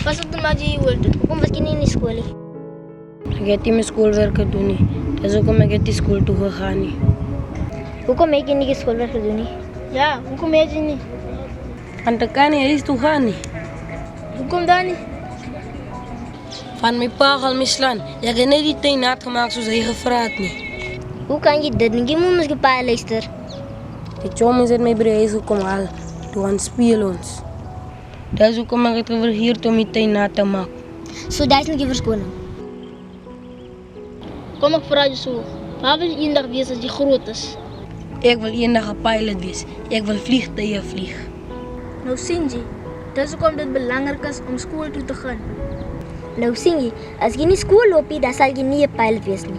Pas op toe maak jy hoor toe. Hoekom was jy nie in die skool nie? Ek het nie my skoolwerk gedoen nie. Dis hoekom ek het nie skool toe gegaan nie. Hoekom het jy nie skoolwerk gedoen nie? Ja, hoekom het jy nie? Want ek kan nie huis toe gaan nie. Hoekom dan nie? Van my pa gaan my slaan. Ek het net die tuin nat gemaak soos hy gevra het nie. Hoe kan jy dit? Jy moet mos pa luister. Die chommies het my by die huis gekom haal. Toe gaan speel ons. Dis hoekom ek het gevergeer om die tuin nat te maak. So dis nie jou verskoning. Kom ek vra jou so. Waar wil jy eendag wees as jy groot is? Ek wil eendag 'n pilot wees. Ek wil vliegtuie vlieg. Nou sien jy, dis hoekom dit belangrik is om skool toe te gaan. Nou sien jy, as jy nie skool loop nie, dan sal jy nie 'n pilot wees nie.